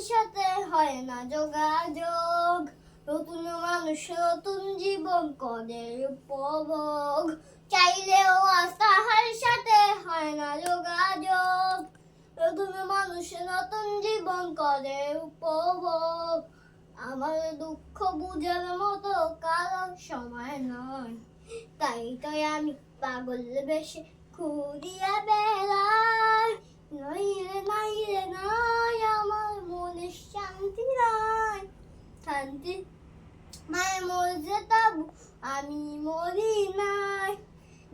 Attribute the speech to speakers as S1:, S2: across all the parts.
S1: সাথে হয় না যোগাযোগ, নতুন মানুষ নতুন জীবন করে উপভোগ, চাইলেও আজ তাহার সাথে হয় না যোগাযোগ, নতুন মানুষ নতুন জীবন করে উপভোগ। আমার দুঃখ বুঝার মতো কারো সময় নয়, তাই তো আমি পাগল বেশে ঘুরিয়া বেড়াই। নাই রে নাই রে নাই, আমার মনে শান্তি নাই, শান্তি মায়ের মরছে তবু আমি মরি নাই।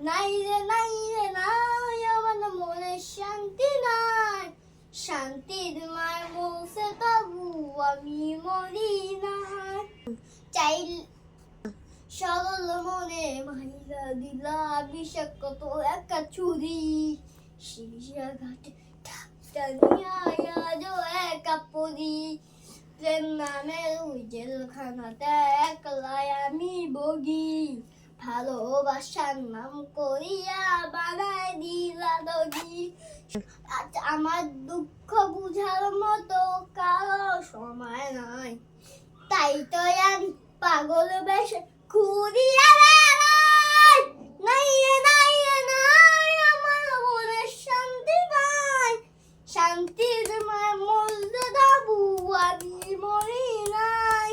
S1: নাই রে নাই রে নাই, আমার মনে শান্তি নাই, শান্তির মায়ের মরছে তবু আমি মরি নাই। চাই সরল মনে মাইরা দিলা বিষাক্ত একটা ছুরি, শিশাঘাটে টানিয়া একা পড়ি, প্রেম নামের ওই জেলখানাতে একলাই আমি বগি, ভালোবাসার নাম করিয়া বানায় দিলা দগি। আমার দুঃখ বুঝার মতো কারো সময় নাই, তাই তো আমি পাগল বেশে ঘুরিয়া বেড়াই। নাই রে নাই রে নাই, আমার মনে শান্তি নাই, শান্তির মায়ের মরছে তবু আমি মরি নাই।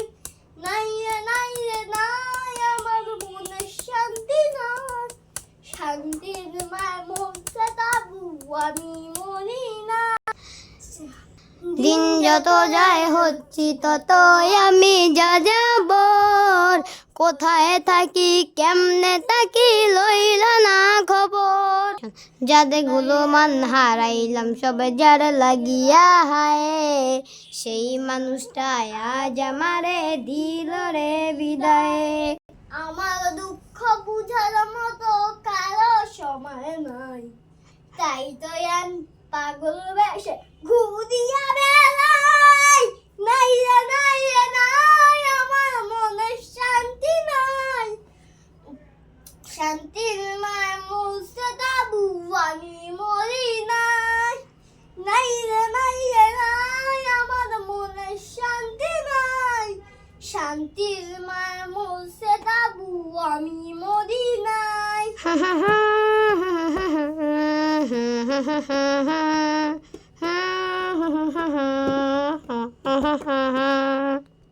S1: নাই রে নাই রে নাই, আমার মনে শান্তি নাই, শান্তির মায়ের মরছে তবু আমি মরি নাই। দিন যত যায় হচ্ছি ততই আমি যাযাবর, কোথায় থাকি কেমনে থাকি লইল না খবর, যাদের গুলো মান হারাইলাম সবে যার লাগিয়া হায়, সেই মানুষটাই আজ আমারে দিল রে বিদায়। আমার দুঃখ বুঝার মতো কারো সময় নাই, তাই তো আমি পাগল বেশে ঘুরিয়া বেড়াই। নাই রে নাই রে নাই, আমার মনে শান্তি নাই, শান্তির মায়ের মরছে তবু আমি মরি নাই। নাই রে নাই রে নাই, আমার মনে শান্তি নাই, শান্তির মায়ের মরছে তবু আমি মরি নাই।